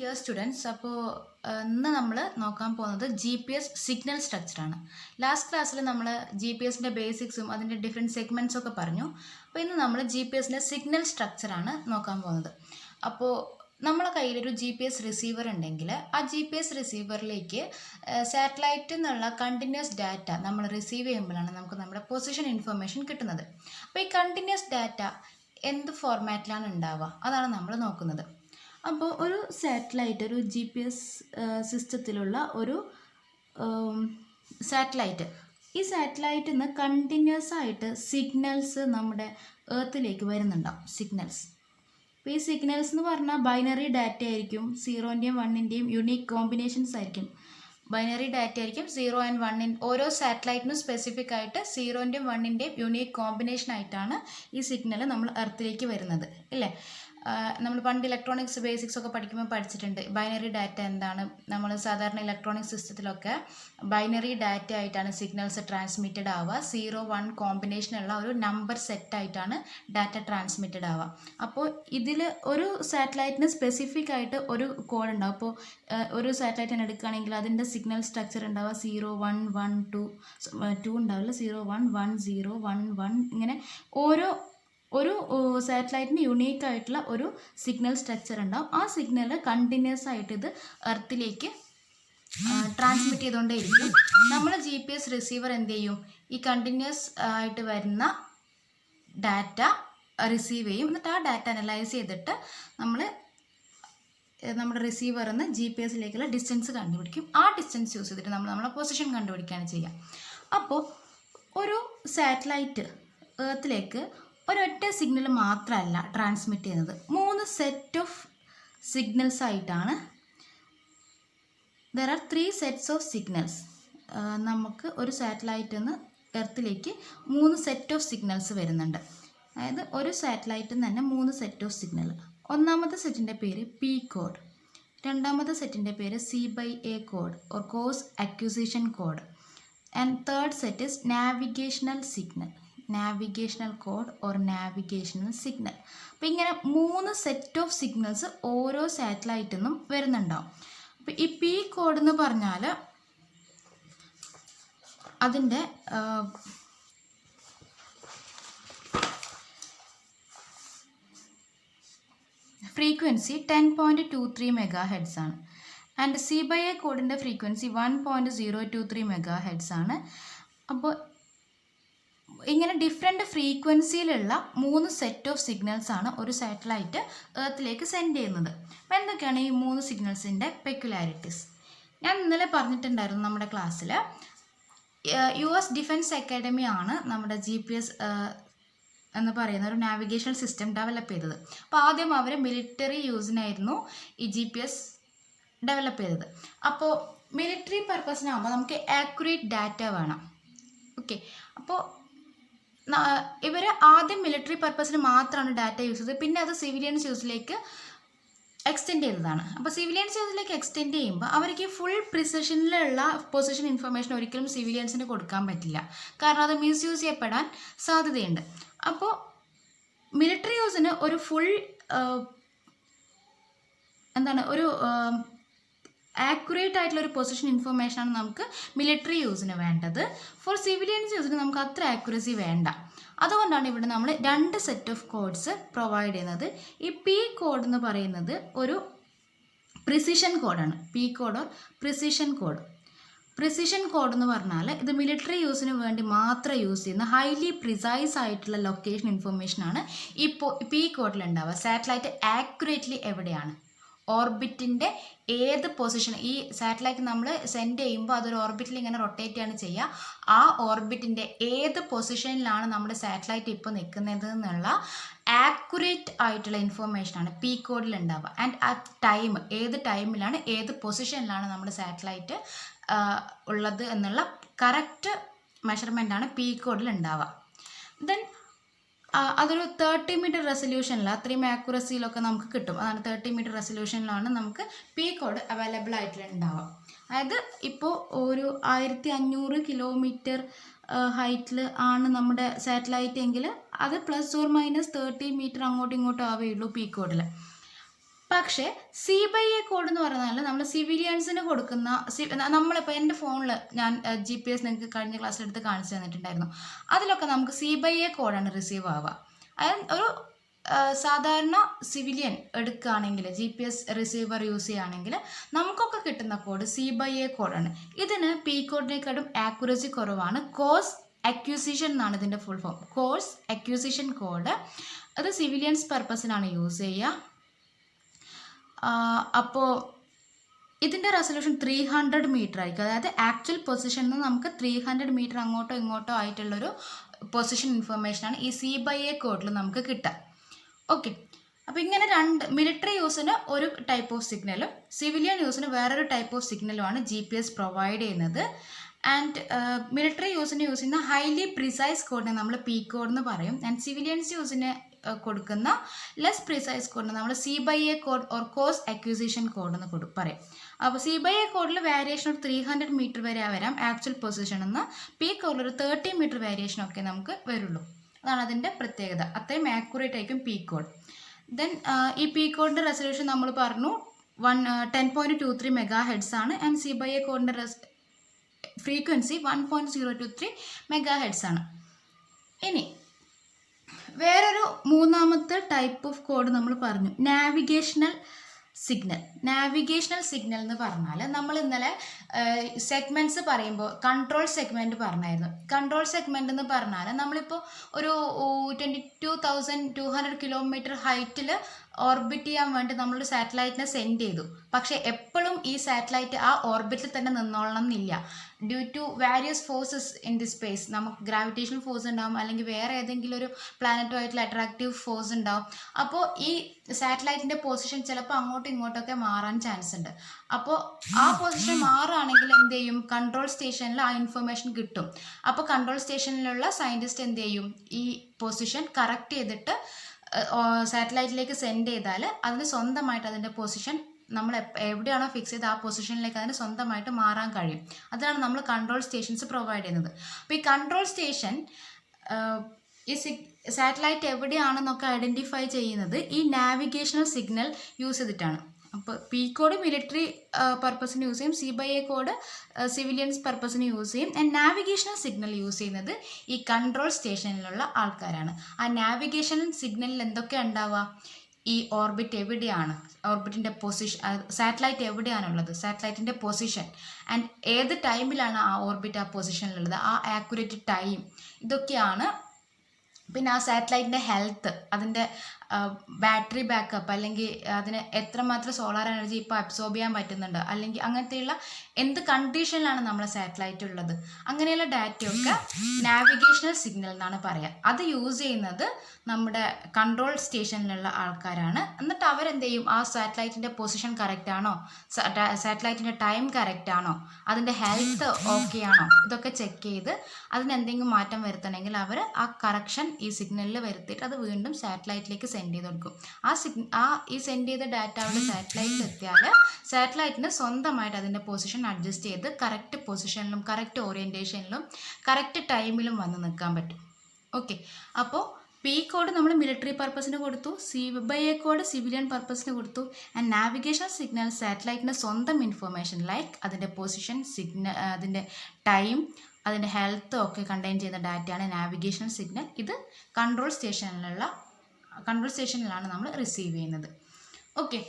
Dear students, അപ്പോൾ ഇന്ന് നമ്മൾ നോക്കാൻ പോകുന്നത് GPS സിഗ്നൽ സ്ട്രക്ചറാണ്. ലാസ്റ്റ് ക്ലാസ്സിൽ നമ്മൾ GPS ബേസിക്സും അതിൻ്റെ ഡിഫറെൻറ്റ് സെഗ്മെൻറ്റ്സും ഒക്കെ പറഞ്ഞു. അപ്പോൾ ഇന്ന് നമ്മൾ GPS സിഗ്നൽ സ്ട്രക്ചറാണ് നോക്കാൻ പോകുന്നത്. അപ്പോൾ നമ്മളെ കയ്യിലൊരു GPS റിസീവർ ഉണ്ടെങ്കിൽ ആ GPS റിസീവറിലേക്ക് സാറ്റലൈറ്റിൽ നിന്നുള്ള കണ്ടിന്യൂസ് ഡാറ്റ നമ്മൾ റിസീവ് ചെയ്യുമ്പോഴാണ് നമുക്ക് നമ്മുടെ പൊസിഷൻ ഇൻഫർമേഷൻ കിട്ടുന്നത്. അപ്പോൾ ഈ കണ്ടിന്യൂസ് ഡാറ്റ എന്ത് ഫോർമാറ്റിലാണ് ഉണ്ടാവുക, അതാണ് നമ്മൾ നോക്കുന്നത്. അപ്പോൾ ഒരു സാറ്റലൈറ്റ്, ഒരു GPS സിസ്റ്റത്തിലുള്ള ഒരു സാറ്റലൈറ്റ്, ഈ സാറ്റലൈറ്റിൽ നിന്ന് കണ്ടിന്യൂസ് ആയിട്ട് സിഗ്നൽസ് നമ്മുടെ എർത്തിലേക്ക് വരുന്നുണ്ടാവും. സിഗ്നൽസ്, അപ്പോൾ ഈ സിഗ്നൽസ് എന്ന് പറഞ്ഞാൽ ബൈനറി ഡാറ്റ ആയിരിക്കും. 0ൻ്റെയും 1ൻ്റെയും യുണീക്ക് കോമ്പിനേഷൻസ് ആയിരിക്കും. ബൈനറി ഡാറ്റ ആയിരിക്കും. 0 and 1 ഓരോ സാറ്റലൈറ്റിനും സ്പെസിഫിക് ആയിട്ട് 0ൻ്റെയും 1ൻ്റെയും യുണീക്ക് കോമ്പിനേഷൻ ആയിട്ടാണ് ഈ സിഗ്നൽ നമ്മൾ എർത്തിലേക്ക് വരുന്നത്, ഇല്ലേ? നമ്മൾ പണ്ട് ഇലക്ട്രോണിക്സ് ബേസിക്സ് ഒക്കെ പഠിക്കുമ്പോൾ പഠിച്ചിട്ടുണ്ട് ബൈനറി ഡാറ്റ എന്താണ്. നമ്മൾ സാധാരണ ഇലക്ട്രോണിക് സിസ്റ്റത്തിലൊക്കെ ബൈനറി ഡാറ്റ ആയിട്ടാണ് സിഗ്നൽസ് ട്രാൻസ്മിറ്റഡ് ആവുക. 0-1 കോമ്പിനേഷനുള്ള ഒരു നമ്പർ സെറ്റ് ആയിട്ടാണ് ഡാറ്റ ട്രാൻസ്മിറ്റഡ് ആവുക. അപ്പോൾ ഇതിൽ ഒരു സാറ്റലൈറ്റിന് സ്പെസിഫിക് ആയിട്ട് ഒരു കോഡ് ഉണ്ടാവും. അപ്പോൾ ഒരു സാറ്റലൈറ്റിനെ എടുക്കുകയാണെങ്കിൽ അതിൻ്റെ സിഗ്നൽ സ്ട്രക്ചർ ഉണ്ടാവുക 0 1 1 2 ഉണ്ടാവില്ല, 0 1 1 0 1 1 ഇങ്ങനെ ഒരു സാറ്റലൈറ്റിന് യുണീക്ക് ആയിട്ടുള്ള ഒരു സിഗ്നൽ സ്ട്രക്ചർ ഉണ്ടാവും. ആ സിഗ്നൽ കണ്ടിന്യൂസ് ആയിട്ട് ഇത് എർത്തിലേക്ക് ട്രാൻസ്മിറ്റ് ചെയ്തുകൊണ്ടേയിരിക്കും. നമ്മൾ GPS റിസീവർ എന്ത് ചെയ്യും? ഈ കണ്ടിന്യൂസ് ആയിട്ട് വരുന്ന ഡാറ്റ റിസീവ് ചെയ്യും. എന്നിട്ട് ആ ഡാറ്റ അനലൈസ് ചെയ്തിട്ട് നമ്മൾ നമ്മുടെ റിസീവറിൽ നിന്ന് GPS ഡിസ്റ്റൻസ് കണ്ടുപിടിക്കും. ആ ഡിസ്റ്റൻസ് യൂസ് ചെയ്തിട്ട് നമ്മൾ നമ്മളെ പൊസിഷൻ കണ്ടുപിടിക്കുകയാണ് ചെയ്യുക. അപ്പോൾ ഒരു സാറ്റലൈറ്റ് എർത്തിലേക്ക് ഒരൊറ്റ സിഗ്നൽ മാത്രമല്ല ട്രാൻസ്മിറ്റ് ചെയ്യുന്നത്, 3 സെറ്റ് ഓഫ് സിഗ്നൽസ് ആയിട്ടാണ്. There are 3 sets of signals. നമുക്ക് ഒരു സാറ്റലൈറ്റിൽ നിന്ന് എർത്തിലേക്ക് 3 സെറ്റ് ഓഫ് സിഗ്നൽസ് വരുന്നുണ്ട്. അതായത് ഒരു സാറ്റലൈറ്റിൽ നിന്ന് തന്നെ 3 സെറ്റ് ഓഫ് സിഗ്നൽ. ഒന്നാമത്തെ സെറ്റിൻ്റെ പേര് P കോഡ്, രണ്ടാമത്തെ സെറ്റിൻ്റെ പേര് C/A code or coarse acquisition code, and third set is navigational signal, navigational code or navigational signal. അപ്പോൾ ഇങ്ങനെ 3 സെറ്റ് ഓഫ് സിഗ്നൽസ് ഓരോ സാറ്റലൈറ്റിൽ നിന്നും വരുന്നുണ്ടാവും. അപ്പോൾ ഈ P കോഡ് എന്ന് പറഞ്ഞാൽ അതിൻ്റെ ഫ്രീക്വൻസി 10.23 MHz ആണ്. ആൻഡ് C/A കോഡിൻ്റെ ഫ്രീക്വൻസി 1.023 MHz ആണ്. അപ്പോൾ ഇങ്ങനെ ഡിഫറെൻറ്റ് ഫ്രീക്വൻസിയിലുള്ള 3 സെറ്റ് ഓഫ് സിഗ്നൽസ് ആണ് ഒരു സാറ്റലൈറ്റ് എർത്തിലേക്ക് സെൻഡ് ചെയ്യുന്നത്. അപ്പോൾ എന്തൊക്കെയാണ് ഈ 3 സിഗ്നൽസിൻ്റെ പെക്യുലാരിറ്റീസ്? ഞാൻ ഇന്നലെ പറഞ്ഞിട്ടുണ്ടായിരുന്നു നമ്മുടെ ക്ലാസ്സിൽ. US ഡിഫൻസ് അക്കാഡമി ആണ് നമ്മുടെ GPS എന്ന് പറയുന്ന ഒരു നാവിഗേഷണൽ സിസ്റ്റം ഡെവലപ്പ് ചെയ്തത്. അപ്പോൾ ആദ്യം അവർ മിലിറ്ററി യൂസിനായിരുന്നു ഈ GPS ഡെവലപ്പ് ചെയ്തത്. അപ്പോൾ മിലിറ്ററി പർപ്പസിനാകുമ്പോൾ നമുക്ക് ആക്യുറേറ്റ് ഡാറ്റ വേണം. ഓക്കെ, അപ്പോൾ ഇവർ ആദ്യം മിലിറ്ററി പർപ്പസിന് മാത്രമാണ് ഡാറ്റ യൂസ് ചെയ്തത്. പിന്നെ അത് സിവിലിയൻസ് യൂസിലേക്ക് എക്സ്റ്റെൻഡ് ചെയ്തതാണ്. അപ്പോൾ സിവിലിയൻസ് യൂസിലേക്ക് എക്സ്റ്റെൻഡ് ചെയ്യുമ്പോൾ അവർക്ക് ഫുൾ പ്രിസിഷനിലുള്ള പൊസിഷൻ ഇൻഫർമേഷൻ ഒരിക്കലും സിവിലിയൻസിന് കൊടുക്കാൻ പറ്റില്ല. കാരണം അത് മിസ്യൂസ് ചെയ്യപ്പെടാൻ സാധ്യതയുണ്ട്. അപ്പോൾ മിലിറ്ററി യൂസിന് ഒരു ഫുൾ ഒരു ആക്യുറേറ്റ് ആയിട്ടുള്ള ഒരു പൊസിഷൻ ഇൻഫർമേഷനാണ് നമുക്ക് മിലിറ്ററി യൂസിന് വേണ്ടത്. ഫോർ സിവിലിയൻസ് യൂസിന് നമുക്ക് അത്ര ആക്യുറസി വേണ്ട. അതുകൊണ്ടാണ് ഇവിടെ നമ്മൾ 2 സെറ്റ് ഓഫ് കോഡ്സ് പ്രൊവൈഡ് ചെയ്യുന്നത്. ഈ P കോഡ് എന്ന് പറയുന്നത് ഒരു പ്രിസിഷൻ കോഡാണ്. P code or precision code. Precision code എന്ന് പറഞ്ഞാൽ ഇത് മിലിറ്ററി യൂസിന് വേണ്ടി മാത്രം യൂസ് ചെയ്യുന്ന ഹൈലി പ്രിസൈസ് ആയിട്ടുള്ള ലൊക്കേഷൻ ഇൻഫർമേഷനാണ് ഈ P കോഡിലുണ്ടാവുക. സാറ്റലൈറ്റ് ആക്യുറേറ്റ്ലി എവിടെയാണ്, ഓർബിറ്റിൻ്റെ ഏത് പൊസിഷൻ, ഈ സാറ്റലൈറ്റ് നമ്മൾ സെൻഡ് ചെയ്യുമ്പോൾ അതൊരു ഓർബിറ്റിൽ ഇങ്ങനെ റൊട്ടേറ്റ് ആണ് ചെയ്യുക. ആ ഓർബിറ്റിൻ്റെ ഏത് പൊസിഷനിലാണ് നമ്മുടെ സാറ്റലൈറ്റ് ഇപ്പോൾ നിൽക്കുന്നത് എന്നുള്ള ആക്യുറേറ്റ് ആയിട്ടുള്ള ഇൻഫർമേഷനാണ് P കോഡിൽ ഉണ്ടാവുക. ആൻഡ് ആ ടൈം, ഏത് ടൈമിലാണ് ഏത് പൊസിഷനിലാണ് നമ്മുടെ സാറ്റലൈറ്റ് ഉള്ളത് എന്നുള്ള കറക്റ്റ് മെഷർമെൻ്റാണ് P കോഡിൽ ഉണ്ടാവുക. ദെൻ അതൊരു 30 മീറ്റർ റെസൊല്യൂഷനിൽ, അത്രയും ആക്യുറസിയിലൊക്കെ നമുക്ക് കിട്ടും. അതാണ് 30 മീറ്റർ റെസൊല്യൂഷനിലാണ് നമുക്ക് P കോഡ് അവൈലബിൾ ആയിട്ടുണ്ടാവുക. അതായത് ഇപ്പോൾ ഒരു 1500 കിലോമീറ്റർ ഹൈറ്റിൽ ആണ് നമ്മുടെ സാറ്റലൈറ്റ് എങ്കിൽ അത് +or -30 മീറ്റർ അങ്ങോട്ടും ഇങ്ങോട്ടും ആവുകയുള്ളൂ P കോഡിൽ. പക്ഷേ C/A കോഡ് എന്ന് പറഞ്ഞാൽ നമ്മൾ സിവിലിയൻസിന് കൊടുക്കുന്ന നമ്മളിപ്പോൾ എൻ്റെ ഫോണിൽ ഞാൻ GPS നിങ്ങൾക്ക് കഴിഞ്ഞ ക്ലാസ്സിലെടുത്ത് കാണിച്ചു തന്നിട്ടുണ്ടായിരുന്നു. അതിലൊക്കെ നമുക്ക് C/A കോഡാണ് റിസീവ് ആവുക. അതായത് ഒരു സാധാരണ സിവിലിയൻ എടുക്കുകയാണെങ്കിൽ GPS റിസീവർ യൂസ് ചെയ്യുകയാണെങ്കിൽ നമുക്കൊക്കെ കിട്ടുന്ന കോഡ് C/A കോഡാണ്. ഇതിന് P കോഡിനേക്കാളും ആക്യുറസി കുറവാണ്. കോഴ്സ് അക്യൂസിഷൻ എന്നാണ് ഇതിൻ്റെ full form. Course acquisition code അത് സിവിലിയൻസ് പർപ്പസിനാണ് യൂസ് ചെയ്യുക. അപ്പോൾ ഇതിൻ്റെ റെസൊല്യൂഷൻ 300 മീറ്റർ ആയിരിക്കും. അതായത് ആക്ച്വൽ പൊസിഷനിൽ നിന്ന് നമുക്ക് 300 മീറ്റർ അങ്ങോട്ടോ ഇങ്ങോട്ടോ ആയിട്ടുള്ളൊരു പൊസിഷൻ ഇൻഫർമേഷനാണ് ഈ C/A കോഡിൽ നമുക്ക് കിട്ടുക. ഓക്കെ, അപ്പോൾ ഇങ്ങനെ മിലിറ്ററി യൂസിന് ഒരു ടൈപ്പ് ഓഫ് സിഗ്നലും സിവിലിയൻ യൂസിന് വേറൊരു ടൈപ്പ് ഓഫ് സിഗ്നലുമാണ് GPS പ്രൊവൈഡ് ചെയ്യുന്നത്. ആൻഡ് മിലിറ്ററി യൂസിന് യൂസ് ചെയ്യുന്ന ഹൈലി പ്രിസൈസ് കോഡിനെ നമ്മൾ P കോഡ് എന്ന് പറയും. ആൻഡ് സിവിലിയൻസ് യൂസിന് കൊടുക്കുന്ന ലെസ് പ്രിസൈസ് കോഡിന് നമ്മൾ C/A code or course acquisition code എന്ന് പറയും. അപ്പോൾ C/A കോഡിൽ വേരിയേഷൻ ഒരു 300 മീറ്റർ വരെ വരാം ആക്ച്വൽ പൊസിഷൻ എന്ന്. P കോഡിൽ ഒരു 30 മീറ്റർ വേരിയേഷൻ ഒക്കെ നമുക്ക് വരുള്ളൂ. അതാണ് അതിൻ്റെ പ്രത്യേകത. അത്രയും ആക്യുറേറ്റ് ആയിരിക്കും P കോഡ്. ദെൻ ഈ P കോഡിൻ്റെ റെസൊല്യൂഷൻ നമ്മൾ പറഞ്ഞു 10.23 MHz ആണ്. ആൻഡ് C/A കോഡിൻ്റെ ഫ്രീക്വൻസി 1.023 MHz ആണ്. ഇനി വേറൊരു മൂന്നാമത്തെ ടൈപ്പ് ഓഫ് കോഡ് നമ്മൾ പറഞ്ഞു, നാവിഗേഷണൽ സിഗ്നൽ. നാവിഗേഷണൽ സിഗ്നൽ എന്ന് പറഞ്ഞാൽ നമ്മൾ ഇന്നലെ സെഗ്മെൻറ്റ്സ് പറയുമ്പോൾ കൺട്രോൾ സെഗ്മെൻറ്റ് പറഞ്ഞായിരുന്നു. കൺട്രോൾ സെഗ്മെൻറ്റ് എന്ന് പറഞ്ഞാൽ നമ്മളിപ്പോൾ ഒരു 22,200 കിലോമീറ്റർ ഹൈറ്റിൽ ഓർബിറ്റ് ചെയ്യാൻ വേണ്ടി നമ്മളൊരു സാറ്റലൈറ്റിനെ സെൻഡ് ചെയ്തു. പക്ഷേ എപ്പോഴും ഈ സാറ്റലൈറ്റ് ആ ഓർബിറ്റിൽ തന്നെ നിന്നോളണം എന്നില്ല. Due to various forces in the space, നമുക്ക് ഗ്രാവിറ്റേഷണൽ ഫോഴ്സ് ഉണ്ടാവും, അല്ലെങ്കിൽ വേറെ ഏതെങ്കിലും ഒരു പ്ലാനറ്റുമായിട്ടുള്ള അട്രാക്റ്റീവ് ഫോഴ്സ് ഉണ്ടാവും. അപ്പോൾ ഈ സാറ്റലൈറ്റിൻ്റെ പൊസിഷൻ ചിലപ്പോൾ അങ്ങോട്ടും ഇങ്ങോട്ടൊക്കെ മാറാൻ ചാൻസ് ഉണ്ട്. അപ്പോൾ ആ പൊസിഷൻ മാറുകയാണെങ്കിൽ എന്ത് ചെയ്യും, കൺട്രോൾ സ്റ്റേഷനിൽ ആ ഇൻഫർമേഷൻ കിട്ടും. അപ്പോൾ കൺട്രോൾ സ്റ്റേഷനിലുള്ള സയൻറ്റിസ്റ്റ് എന്ത് ചെയ്യും, ഈ പൊസിഷൻ കറക്റ്റ് ചെയ്തിട്ട് സാറ്റലൈറ്റിലേക്ക് സെൻഡ് ചെയ്താൽ അതിന് സ്വന്തമായിട്ട് അതിൻ്റെ പൊസിഷൻ നമ്മൾ എവിടെയാണോ ഫിക്സ് ചെയ്ത് ആ പൊസിഷനിലേക്ക് അതിന് സ്വന്തമായിട്ട് മാറാൻ കഴിയും. അതാണ് നമ്മൾ കൺട്രോൾ സ്റ്റേഷൻസ് പ്രൊവൈഡ് ചെയ്യുന്നത്. അപ്പോൾ ഈ കൺട്രോൾ സ്റ്റേഷൻ ഈ സാറ്റലൈറ്റ് എവിടെയാണെന്നൊക്കെ ഐഡൻറ്റിഫൈ ചെയ്യുന്നത് ഈ നാവിഗേഷണൽ സിഗ്നൽ യൂസ് ചെയ്തിട്ടാണ്. അപ്പോൾ P കോഡ് മിലിറ്ററി പർപ്പസിന് യൂസ് ചെയ്യും, C/A കോഡ് സിവിലിയൻസ് പർപ്പസിന് യൂസ് ചെയ്യും. ആൻഡ് നാവിഗേഷണൽ സിഗ്നൽ യൂസ് ചെയ്യുന്നത് ഈ കൺട്രോൾ സ്റ്റേഷനിലുള്ള ആൾക്കാരാണ്. ആ നാവിഗേഷണൽ സിഗ്നലിൽ എന്തൊക്കെയാണ് ഉണ്ടാവുക, ഈ ഓർബിറ്റ് എവിടെയാണ്, ഓർബിറ്റിൻ്റെ പൊസിഷൻ, സാറ്റലൈറ്റ് എവിടെയാണുള്ളത്, സാറ്റലൈറ്റിൻ്റെ പൊസിഷൻ, ആൻഡ് ഏത് ടൈമിലാണ് ആ ഓർബിറ്റ് ആ പൊസിഷനിലുള്ളത്, ആ ആക്യുറേറ്റ് ടൈം, ഇതൊക്കെയാണ്. പിന്നെ ആ സാറ്റലൈറ്റിൻ്റെ ഹെൽത്ത്, അതിൻ്റെ ബാറ്ററി ബാക്കപ്പ്, അല്ലെങ്കിൽ അതിന് എത്രമാത്രം സോളാർ എനർജി ഇപ്പോൾ അബ്സോർബ് ചെയ്യാൻ പറ്റുന്നുണ്ട്, അല്ലെങ്കിൽ അങ്ങനത്തെയുള്ള എന്ത് കണ്ടീഷനിലാണ് നമ്മളെ സാറ്റലൈറ്റ് ഉള്ളത്, അങ്ങനെയുള്ള ഡാറ്റയൊക്കെ നാവിഗേഷണൽ സിഗ്നൽ എന്നാണ് പറയുക. അത് യൂസ് ചെയ്യുന്നത് നമ്മുടെ കൺട്രോൾ സ്റ്റേഷനിലുള്ള ആൾക്കാരാണ്. എന്നിട്ട് അവരെന്ത് ചെയ്യും, ആ സാറ്റലൈറ്റിൻ്റെ പൊസിഷൻ കറക്റ്റ് ആണോ, സാറ്റലൈറ്റിൻ്റെ ടൈം കറക്റ്റ് ആണോ, അതിൻ്റെ ഹെൽത്ത് ഓക്കെ ആണോ, ഇതൊക്കെ ചെക്ക് ചെയ്ത് അതിനെന്തെങ്കിലും മാറ്റം വരുത്തണമെങ്കിൽ അവർ ആ കറക്ഷൻ ഈ സിഗ്നലിൽ വരുത്തിയിട്ട് അത് വീണ്ടും സാറ്റലൈറ്റിലേക്ക് സെൻഡ് ചെയ്ത് കൊടുക്കും. ഈ സെൻഡ് ചെയ്ത ഡാറ്റ അവിടെ സാറ്റലൈറ്റിൽ എത്തിയാൽ സാറ്റലൈറ്റിന് സ്വന്തമായിട്ട് അതിൻ്റെ പൊസിഷൻ അഡ്ജസ്റ്റ് ചെയ്ത് കറക്റ്റ് പൊസിഷനിലും കറക്റ്റ് ഓറിയൻറ്റേഷനിലും കറക്റ്റ് ടൈമിലും വന്ന് നിൽക്കാൻ പറ്റും. ഓക്കെ, അപ്പോൾ P കോഡ് നമ്മൾ മിലിറ്ററി പർപ്പസിന് കൊടുത്തു, C/A കോഡ് സിവിലിയൻ പർപ്പസിന് കൊടുത്തു. ആൻഡ് നാവിഗേഷൻ സിഗ്നൽ സാറ്റലൈറ്റിൻ്റെ സ്വന്തം ഇൻഫർമേഷൻ ലൈക്ക് അതിൻ്റെ പൊസിഷൻ, സിഗ്നൽ, അതിൻ്റെ ടൈം, അതിൻ്റെ ഹെൽത്ത് ഒക്കെ കണ്ടെയ്ൻ ചെയ്യുന്ന ഡാറ്റയാണ് നാവിഗേഷൻ സിഗ്നൽ. ഇത് കൺട്രോൾ സ്റ്റേഷനിലാണ് നമ്മൾ റിസീവ് ചെയ്യുന്നത്. ഓക്കെ,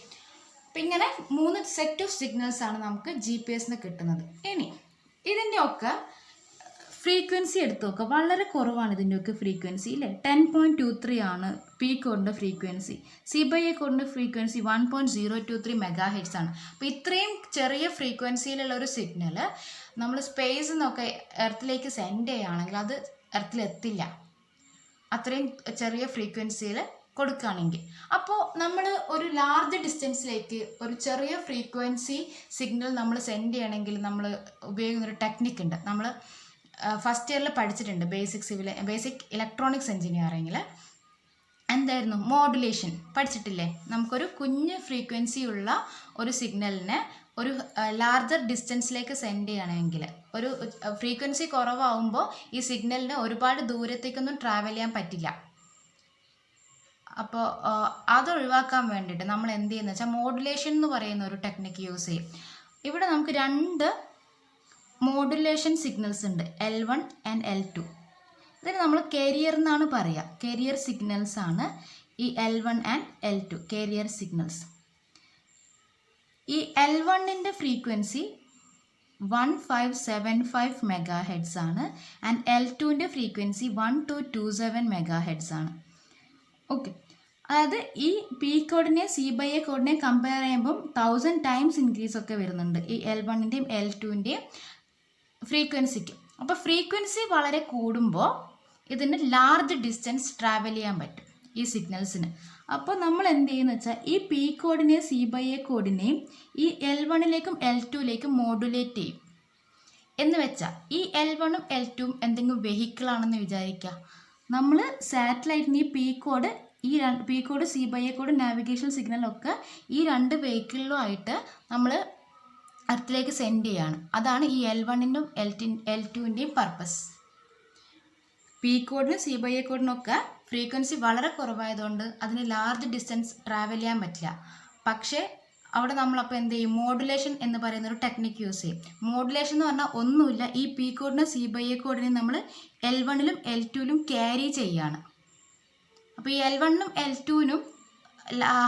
അപ്പം ഇങ്ങനെ 3 സെറ്റ് ഓഫ് സിഗ്നൽസ് ആണ് നമുക്ക് GPS കിട്ടുന്നത്. ഇനി ഇതിൻ്റെയൊക്കെ ഫ്രീക്വൻസി എടുത്ത് നോക്കുക, വളരെ കുറവാണ് ഇതിൻ്റെയൊക്കെ ഫ്രീക്വൻസി ഇല്ലേ. 10.23 ആണ് P കോഡിൻ്റെ ഫ്രീക്വൻസി, C/A കോഡിൻ്റെ ഫ്രീക്വൻസി 1.023 MHz ആണ്. അപ്പോൾ ഇത്രയും ചെറിയ ഫ്രീക്വൻസിയിലുള്ള ഒരു സിഗ്നൽ നമ്മൾ സ്പേസിൽ നിന്നൊക്കെ എർത്തിലേക്ക് സെൻഡ് ചെയ്യുകയാണെങ്കിൽ അത് എർത്തിലെത്തില്ല, അത്രയും ചെറിയ ഫ്രീക്വൻസിയിൽ കൊടുക്കുകയാണെങ്കിൽ. അപ്പോൾ നമ്മൾ ഒരു ലാർജ് ഡിസ്റ്റൻസിലേക്ക് ഒരു ചെറിയ ഫ്രീക്വൻസി സിഗ്നൽ നമ്മൾ സെൻഡ് ചെയ്യണമെങ്കിൽ നമ്മൾ ഉപയോഗിക്കുന്നൊരു ടെക്നിക്ക് ഉണ്ട്. നമ്മൾ ഫസ്റ്റ് ഇയറിൽ പഠിച്ചിട്ടുണ്ട്, ബേസിക് ഇലക്ട്രോണിക്സ് എഞ്ചിനീയറിങ്ങിൽ. എന്തായിരുന്നു, മോഡുലേഷൻ പഠിച്ചിട്ടില്ലേ? നമുക്കൊരു കുഞ്ഞ് ഫ്രീക്വൻസി ഉള്ള ഒരു സിഗ്നലിനെ ഒരു ലാർജർ ഡിസ്റ്റൻസിലേക്ക് സെൻഡ് ചെയ്യണമെങ്കിൽ, ഒരു ഫ്രീക്വൻസി കുറവാകുമ്പോൾ ഈ സിഗ്നലിന് ഒരുപാട് ദൂരത്തേക്കൊന്നും ട്രാവൽ ചെയ്യാൻ പറ്റില്ല. അപ്പോൾ അത് ഒഴിവാക്കാൻ വേണ്ടിയിട്ട് നമ്മൾ എന്ത് ചെയ്യുന്നത് വെച്ചാൽ മോഡുലേഷൻ എന്ന് പറയുന്ന ഒരു ടെക്നിക്ക് യൂസ് ചെയ്യും. ഇവിടെ നമുക്ക് രണ്ട് മോഡുലേഷൻ സിഗ്നൽസ് ഉണ്ട്, L1 ആൻഡ് L2. ഇതിന് നമ്മൾ കാരിയർ എന്നാണ് പറയുക. കാരിയർ സിഗ്നൽസ് ആണ് ഈ L1 and L2 carrier signals. ഈ L1ൻ്റെ ഫ്രീക്വൻസി 1575 മെഗാഹെഡ്സ് ആണ് ആൻഡ് L2ൻ്റെ ഫ്രീക്വൻസി 1227 മെഗാഹെഡ്സ് ആണ്. ഓക്കെ, അതായത് ഈ പി കോഡിനെ C/A കോഡിനെ കമ്പയർ ചെയ്യുമ്പം 1000 ടൈംസ് ഇൻക്രീസ് ഒക്കെ വരുന്നുണ്ട് ഈ L1ൻ്റെയും L2ൻ്റെയും ഫ്രീക്വൻസിക്ക്. അപ്പോൾ ഫ്രീക്വൻസി വളരെ കൂടുമ്പോൾ ഇതിന് ലാർജ് ഡിസ്റ്റൻസ് ട്രാവൽ ചെയ്യാൻ പറ്റും ഈ സിഗ്നൽസിന്. അപ്പോൾ നമ്മൾ എന്ത് ചെയ്യുന്നത് വെച്ചാൽ ഈ പി കോഡിനെയും C/A കോഡിനെയും ഈ L1ലേക്കും L2ലേക്കും മോഡുലേറ്റ് ചെയ്യും. എന്ന് വെച്ചാൽ ഈ L1ഉം L2ഉം എന്തെങ്കിലും വെഹിക്കിളാണെന്ന് വിചാരിക്കുക. നമ്മൾ സാറ്റലൈറ്റിന് ഈ P code P code C/A code navigation സിഗ്നലൊക്കെ ഈ രണ്ട് വെഹിക്കിളിലുമായിട്ട് നമ്മൾ എർത്തിലേക്ക് സെൻഡ് ചെയ്യാണ്. അതാണ് ഈ L1ൻ്റെയും L2ൻ്റെയും പർപ്പസ്. പി കോഡിനും C/A കോഡിനൊക്കെ ഫ്രീക്വൻസി വളരെ കുറവായതുകൊണ്ട് അതിന് ലാർജ് ഡിസ്റ്റൻസ് ട്രാവൽ ചെയ്യാൻ പറ്റില്ല. പക്ഷേ അവിടെ നമ്മളപ്പോൾ എന്ത് ചെയ്യും, മോഡുലേഷൻ എന്ന് പറയുന്ന ഒരു ടെക്നിക്ക് യൂസ് ചെയ്യും. മോഡുലേഷൻ എന്ന് പറഞ്ഞാൽ ഒന്നുമില്ല, ഈ പി കോഡിനും C/A കോഡിനും നമ്മൾ L1ലും L2ലും ക്യാരി ചെയ്യാണ്. അപ്പോൾ ഈ L1നും L2നും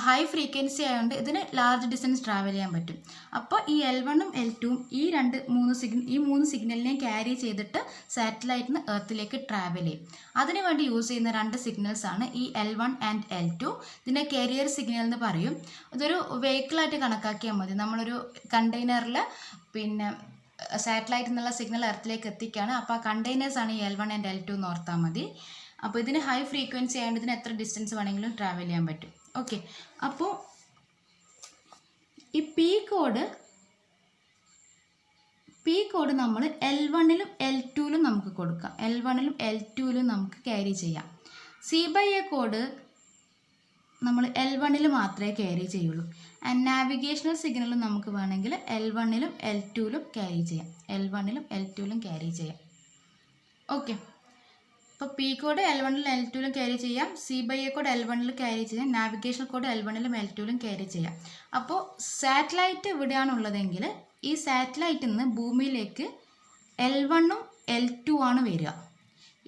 ഹൈ ഫ്രീക്വൻസി ആയതുകൊണ്ട് ഇതിന് ലാർജ് ഡിസ്റ്റൻസ് ട്രാവൽ ചെയ്യാൻ പറ്റും. അപ്പോൾ ഈ L1ഉം L2ഉം ഈ മൂന്ന് സിഗ്നലിനെയും ക്യാരി ചെയ്തിട്ട് സാറ്റലൈറ്റിന് എർത്തിലേക്ക് ട്രാവൽ ചെയ്യും. അതിനുവേണ്ടി യൂസ് ചെയ്യുന്ന രണ്ട് സിഗ്നൽസ് ആണ് ഈ L1 ആൻഡ് L2. ഇതിനെ കാരിയർ സിഗ്നൽ എന്ന് പറയും. ഇതൊരു വെഹിക്കിളായിട്ട് കണക്കാക്കിയാൽ മതി. നമ്മളൊരു കണ്ടെയ്നറിൽ പിന്നെ സാറ്റലൈറ്റിൽ നിന്നുള്ള സിഗ്നൽ എർത്തിലേക്ക് എത്തിക്കുകയാണ്. അപ്പോൾ ആ കണ്ടെയ്നേഴ്സാണ് ഈ L1 ആൻഡ് L2 എന്ന് ഓർത്താൽ മതി. അപ്പോൾ ഇതിന് ഹൈ ഫ്രീക്വൻസി ആയതുകൊണ്ട് ഇതിന് എത്ര ഡിസ്റ്റൻസ് വേണമെങ്കിലും ട്രാവൽ ചെയ്യാൻ പറ്റും. ഓക്കെ, അപ്പോൾ ഈ പി കോഡ് നമ്മൾ L1ലും L2ലും നമുക്ക് കൊടുക്കാം. L1ലും L2ലും നമുക്ക് ക്യാരി ചെയ്യാം. C/A കോഡ് നമ്മൾ L1ൽ മാത്രമേ ക്യാരി ചെയ്യുള്ളൂ. ആൻഡ് നാവിഗേഷണൽ സിഗ്നലും നമുക്ക് വേണമെങ്കിൽ L1ലും L2ലും ക്യാരി ചെയ്യാം. L1ലും L2ലും ക്യാരി ചെയ്യാം. ഓക്കെ, അപ്പോൾ പി കോഡ് L1ലും L2ലും ക്യാരി ചെയ്യാം, C/A കോഡ് L1ലും ക്യാരി ചെയ്യാം, നാവിഗേഷൻ കോഡ് L1ലും L2ലും ക്യാരി ചെയ്യാം. അപ്പോൾ സാറ്റലൈറ്റ് എവിടെയാണുള്ളതെങ്കിൽ ഈ സാറ്റലൈറ്റിൽ നിന്ന് ഭൂമിയിലേക്ക് L1ഉം L2 ആണ് വരിക.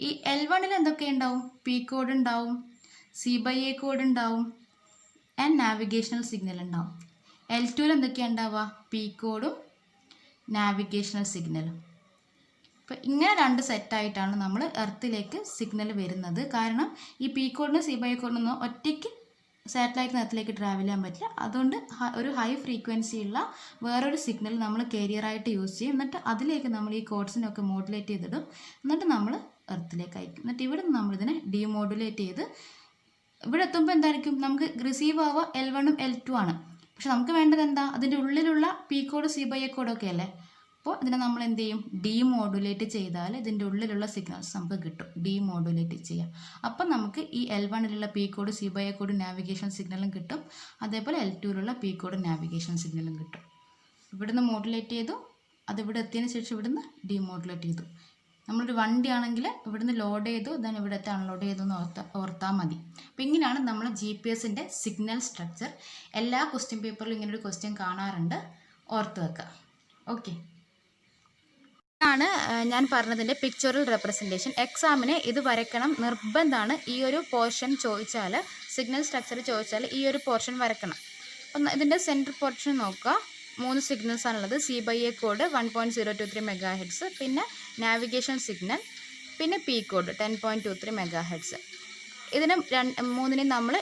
ഈ L1ൽ എന്തൊക്കെ ഉണ്ടാവും, പി കോഡ് ഉണ്ടാവും, C/A കോഡ് ഉണ്ടാവും ആൻഡ് നാവിഗേഷണൽ സിഗ്നൽ ഉണ്ടാവും. L2ൽ എന്തൊക്കെയാണ് ഉണ്ടാവുക, പി കോഡും നാവിഗേഷണൽ സിഗ്നലും. അപ്പോൾ ഇങ്ങനെ രണ്ട് സെറ്റായിട്ടാണ് നമ്മൾ എർത്തിലേക്ക് സിഗ്നൽ വരുന്നത്. കാരണം ഈ പി കോഡിനും C/A കോഡിനൊന്നും ഒറ്റയ്ക്ക് സാറ്റലൈറ്റിന് എർത്തിലേക്ക് ട്രാവൽ ചെയ്യാൻ പറ്റില്ല. അതുകൊണ്ട് ഒരു ഹൈ ഫ്രീക്വൻസി ഉള്ള വേറൊരു സിഗ്നൽ നമ്മൾ കാരിയറായിട്ട് യൂസ് ചെയ്യും. എന്നിട്ട് അതിലേക്ക് നമ്മൾ ഈ കോഡ്സിനൊക്കെ മോഡുലേറ്റ് ചെയ്തിടും. എന്നിട്ട് നമ്മൾ എർത്തിലേക്ക് അയക്കും. എന്നിട്ട് ഇവിടെ നിന്ന് നമ്മളിതിനെ ഡീമോഡുലേറ്റ് ചെയ്ത് ഇവിടെ എത്തുമ്പോൾ എന്തായിരിക്കും, നമുക്ക് റിസീവ് ആവുക L1ഉം L2 ആണ്. പക്ഷെ നമുക്ക് വേണ്ടത് എന്താ, അതിൻ്റെ ഉള്ളിലുള്ള പി കോഡ് C/A കോഡൊക്കെ അല്ലേ. അപ്പോൾ ഇതിനെ നമ്മൾ എന്ത് ചെയ്യും, ഡീമോഡുലേറ്റ് ചെയ്താൽ ഇതിൻ്റെ ഉള്ളിലുള്ള സിഗ്നൽസ് നമുക്ക് കിട്ടും. ഡീമോഡുലേറ്റ് ചെയ്യാം. അപ്പം നമുക്ക് ഈ L1ലുള്ള P code C/A code navigation സിഗ്നലും കിട്ടും. അതേപോലെ L2ലുള്ള പി കോഡ് നാവിഗേഷൻ സിഗ്നലും കിട്ടും. ഇവിടുന്ന് മോഡുലേറ്റ് ചെയ്തു, അതിവിടെ എത്തിയതിന് ശേഷം ഇവിടുന്ന് ഡീമോഡുലേറ്റ് ചെയ്തു. നമ്മളൊരു വണ്ടി ആണെങ്കിൽ ഇവിടുന്ന് ലോഡ് ചെയ്തു, ദെൻ ഇവിടുത്തെ അൺലോഡ് ചെയ്തു എന്ന് ഓർത്താൽ മതി. അപ്പോൾ ഇങ്ങനെയാണ് നമ്മൾ GPS-ൻ്റെ സിഗ്നൽ സ്ട്രക്ചർ. എല്ലാ ക്വസ്റ്റ്യൻ പേപ്പറിലും ഇങ്ങനൊരു ക്വസ്റ്റ്യൻ കാണാറുണ്ട്, ഓർത്ത് വെക്കുക. ഓക്കെ, ആണ് ഞാൻ പറഞ്ഞതിൻ്റെ പിക്ചറൽ റെപ്രസെൻറ്റേഷൻ. എക്സാമിന് ഇത് വരയ്ക്കണം നിർബന്ധമാണ്. ഈ ഒരു പോർഷൻ ചോദിച്ചാൽ, സിഗ്നൽ സ്ട്രക്ചർ ചോദിച്ചാൽ ഈ ഒരു പോർഷൻ വരയ്ക്കണം. അപ്പം ഇതിൻ്റെ സെൻറ്റർ പോർഷൻ നോക്കുക. 3 സിഗ്നൽസ് ആണുള്ളത്. C/A കോഡ് 1.023 MHz, പിന്നെ നാവിഗേഷൻ സിഗ്നൽ, പിന്നെ പി കോഡ് 10.23 MHz. ഇതിന് മൂന്നിനെയും നമ്മൾ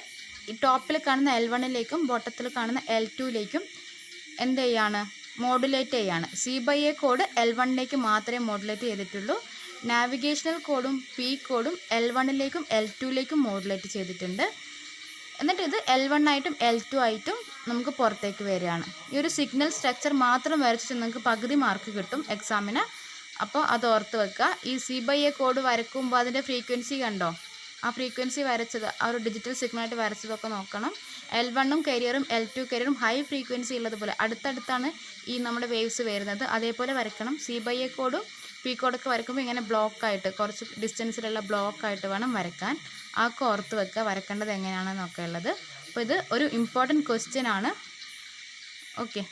ഈ ടോപ്പിൽ കാണുന്ന L1ലേക്കും ബോട്ടത്തിൽ കാണുന്ന L2ലേക്കും എന്ത് ചെയ്യാണ്, മോഡുലേറ്റ് ചെയ്യാണ്. C/A കോഡ് L1ലേക്ക് മാത്രമേ മോഡുലേറ്റ് ചെയ്തിട്ടുള്ളൂ. നാവിഗേഷണൽ കോഡും പി കോഡും L1ലേക്കും L2ലേക്കും മോഡുലേറ്റ് ചെയ്തിട്ടുണ്ട്. എന്നിട്ട് ഇത് L1 ആയിട്ടും L2 ആയിട്ടും നമുക്ക് പുറത്തേക്ക് വരികയാണ്. ഈ ഒരു സിഗ്നൽ സ്ട്രക്ചർ മാത്രം വരച്ചിട്ട് നിങ്ങൾക്ക് പകുതി മാർക്ക് കിട്ടും എക്സാമിന്. അപ്പോൾ അത് ഓർത്ത് വെക്കുക. ഈ C/A കോഡ് വരക്കുമ്പോൾ അതിൻ്റെ ഫ്രീക്വൻസി കണ്ടോ, ആ ഫ്രീക്വൻസി വരച്ചത്, ആ ഒരു ഡിജിറ്റൽ സിഗ്നലായിട്ട് വരച്ചതൊക്കെ നോക്കണം. L1ഉം കരിയറും L2 കരിയറും ഹൈ ഫ്രീക്വൻസി ഉള്ളതുപോലെ അടുത്തടുത്താണ് ഈ നമ്മുടെ വേവ്സ് വരുന്നത്, അതേപോലെ വരക്കണം. C/A കോഡും പി കോഡൊക്കെ വരക്കുമ്പോൾ ഇങ്ങനെ ബ്ലോക്കായിട്ട്, കുറച്ച് ഡിസ്റ്റൻസിലുള്ള ബ്ലോക്കായിട്ട് വേണം വരക്കാൻ. ആക്കെ ഓർത്ത് വെക്കുക, വരക്കേണ്ടത് എങ്ങനെയാണെന്നൊക്കെ ഉള്ളത്. അപ്പോൾ ഇത് ഒരു ഇമ്പോർട്ടൻറ്റ് ക്വസ്റ്റ്യൻ ആണ്. ഓക്കെ.